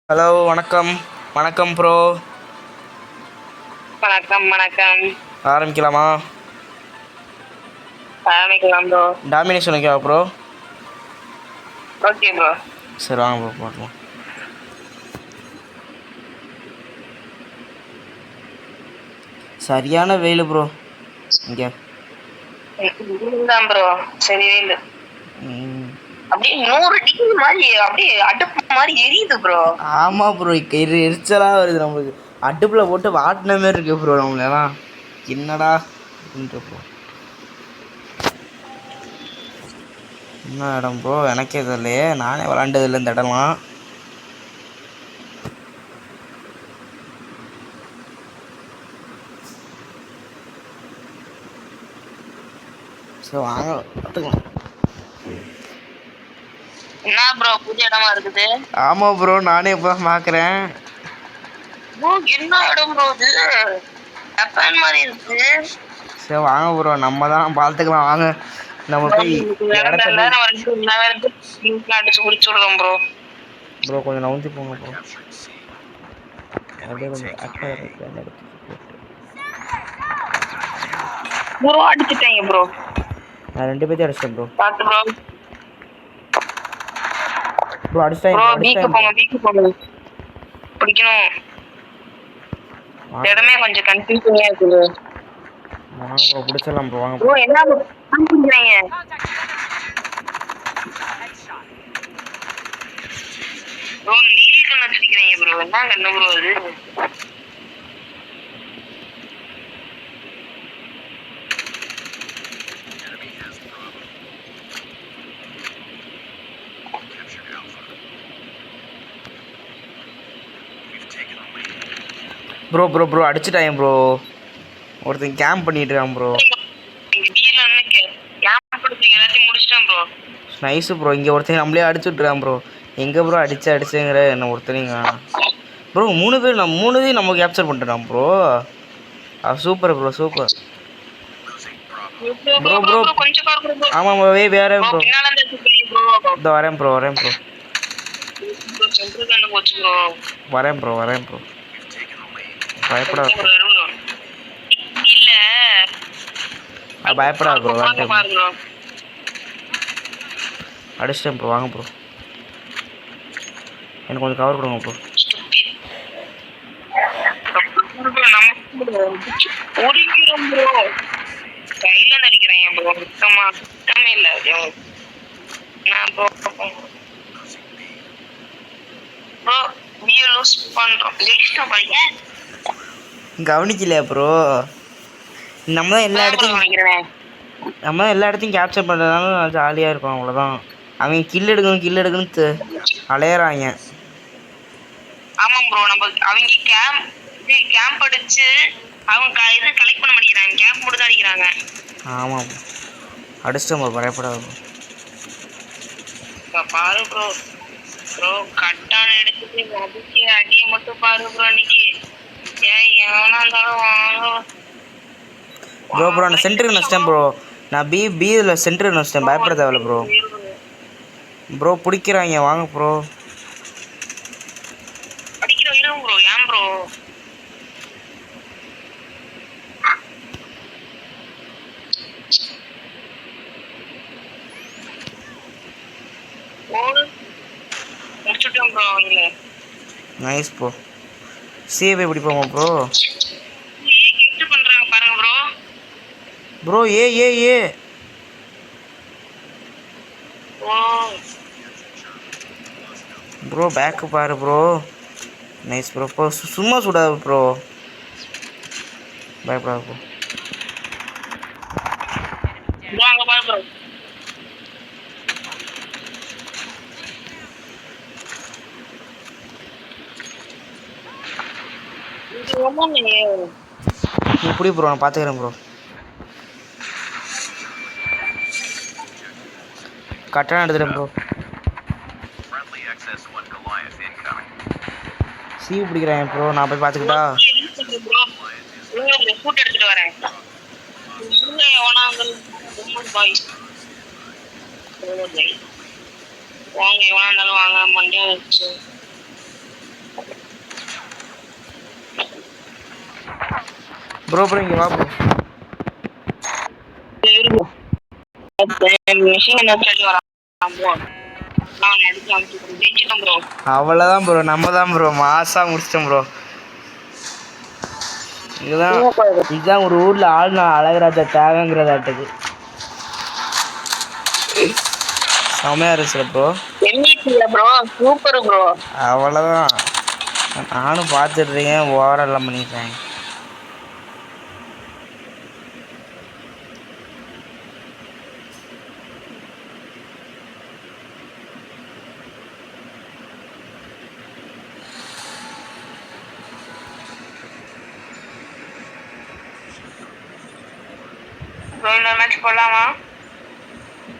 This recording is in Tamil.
ஹலோ வணக்கம். வணக்கம் ப்ரோ. வணக்கம் வணக்கம். ஆரம்பிக்கலாமா? ஆரம்பிக்கலாம் ப்ரோ. டாமினேஷன் ஓகேவா ப்ரோ? Okay bro. சரி வாங்க ப்ரோ பார்க்கலாம். சரியான வெயில் ப்ரோ இங்கே. தான் ப்ரோ சரி வெயில். அப்படியே 100 டிகிரி மாதிரி அப்படியே அடுப்பு மாதிரி எரியுது ப்ரோ. ஆமாம் ப்ரோ, எரிச்சலாக வருது நம்மளுக்கு. அடுப்பில் போட்டு வாட்டின மாரி இருக்கு ப்ரோ. நம்மளெல்லாம் என்னடா அப்படின்ற ப்ரோ. என்ன இடம் ப்ரோ எனக்கே தெரியலையே, நானே விளாண்டதில்லை இந்த இடம்லாம். சரி வாங்க பார்த்துக்கலாம். என்ன ப்ரோ புது இடமா இருக்குது? ஆமாம் ப்ரோ, நானே இப்போ தான் பார்க்குறேன். என்ன இடம் ப்ரோ இது? ஜப்பான் மாதிரி இருக்கு. சரி வாங்க ப்ரோ, நம்ம தான் பார்த்துக்கலாம் வாங்க. நம்ம போய் இடத்த அடிச்சு முடிச்சு விடுறோம் ப்ரோ. ப்ரோ கொஞ்சம் நவுந்தி போங்க ப்ரோ. அப்படியே கொஞ்சம் அக்கா இருக்கு அந்த இடத்துக்கு ப்ரோ அடிச்சுட்டாங்க ப்ரோ. நான் 2 பேர்த்தையும் அடிச்சிட்டேன் ப்ரோ. பாத்து ப்ரோ. ப்ரோ அடிச்சிட்டாங்க ப்ரோ ப்ரோ, பீக்கு அடிச்சிட்டாங்க போங்க பீக்கு போங்க. பிடிக்கணும். இடமே கொஞ்சம் கன்ஃபியூசிங்கா இருக்குது. வாங்க ப்ரோ பிடிச்சிடலாம் ப்ரோ. வாங்க ப்ரோ என்ன பிடிக்கிறாங்க? ப்ரோ நீல் கண்ணு வச்சிருக்கீங்க ப்ரோ. என்ன கண்ணு ப்ரோ அது? ப்ரோ ப்ரோ ப்ரோ அடிச்சிட்டாங்க ப்ரோ. ஒருத்தன் கேம்ப் பண்ணிட்டு இருக்கான் ப்ரோ. எல்லாத்தையும் முடிச்சிட்டேன் ப்ரோ. Nice bro. இங்கே ஒருத்தன் நம்மளே அடிச்சு விட்டுருக்கான் ப்ரோ. எங்கே ப்ரோ அடிச்சுங்கிற என்ன ஒருத்தனைங்க ப்ரோ. 3 பேர் நம்ம 3 நம்ம கேப்சர் பண்ணிட்டோம் bro. Super bro super bro. Bro ஆமாம் ப்ரோ. வேற ப்ரோ. இதோ வரேன் ப்ரோ வரேன் ப்ரோ வரேன் ப்ரோ வரேன் ப்ரோ. பயப்படாத ப்ரோ. பயப்படாத ப்ரோ. அடிச்சிட்டேன் ப்ரோ. வாங்க ப்ரோ, எனக்கு கொஞ்சம் கவர் கொடுங்க ப்ரோ. கையில அடிக்கிறேன் ப்ரோ. சுத்தமே இல்ல. நான் ப்ரோ ப்ரோ we lose பண்றோம். ஜெயிச்சிட்டோம் பாருங்க. கவனிக்கலையா ப்ரோ? நம்ம தான் எல்லா இடத்தையும் கேப்சர் பண்ணுறதுனால ஜாலியாக இருக்கும். அவ்வளோதான். அவங்க கில் எடுக்கணும்னு அலையிறாங்க. ஆமாம் ப்ரோ. நம்ம அவங்க கேம்ப் அடிச்சு அவங்க இது கலெக்ட் பண்ண மாட்டேங்கிறாங்க. கேம்ப் மட்டும் தான் அடிக்கிறாங்க. ஆமாம் அடிச்சிட்டோம் ப்ரோ. பயப்படாத ப்ரோ. பாரு ப்ரோ. ப்ரோ கட்டான எடுத்துட்டு அடிச்சு அடியை மட்டும் பாரு ப்ரோ. அன்னைக்கு ஏன் எவனா இருந்தாலும் வாங்க ப்ரோ. ப்ரோ நான் சென்டருக்கு நினச்சிட்டேன் ப்ரோ. நான் பியில் சென்டருக்கு நினச்சிட்டேன். பயப்பட தேவையில்ல ப்ரோ. ப்ரோ பிடிக்கிறாங்க வாங்க ப்ரோ. அடிக்கிறோம் இருங்க ப்ரோ. ஏன் ப்ரோ முடிச்சுட்டோம் ப்ரோ. அவங்கள நைஸ் ப்ரோ. சேவ் எப்படி போமா ப்ரோ? கிஃப்ட் பண்றாங்க பாருங்க ப்ரோ. ப்ரோ ஏ ஓ ப்ரோ பேக்கு பாரு ப்ரோ. Nice bro. ப்ரோ சும்மா சுடாது ப்ரோ. பயப்படாத ப்ரோ. வாங்க பாரு ப்ரோ. இப்படி ப்ரோ நான் பார்த்துக்கிறேன் ப்ரோ. கட்டணம் எடுத்துட்டேன் ப்ரோ. சீவு பிடிக்கிறேன் ப்ரோ. நான் போய் பார்த்துக்கிட்டா? ஃபுட் எடுத்துட்டு வரேன். வாங்க எவனா இருந்தாலும் வாங்க. மண்டியா வச்சு ப்ரோ ப்ரோ இங்கே வா ப்ரோ. மிஷின் என்ன சொல்லி வரான் நான் எடுத்து அனுப்பிச்சு ஜெயிச்சிட்டோம் ப்ரோ. அவ்வளோதான் ப்ரோ, நம்ம தான் ப்ரோ மாசாக முடிச்சிட்டோம் ப்ரோ. இதுதான் இதுதான் ஒரு ஊரில் ஆளுநா அழகராஜா தேவைங்கிறதாட்டுக்கு. செமையா இருந்துச்சு ப்ரோ. Bro super bro. அவ்வளோதான், நானும் பார்த்துட்ருக்கேன், ஓவரெல்லாம் பண்ணிட்டேன். மேட்ச் போடலாமா?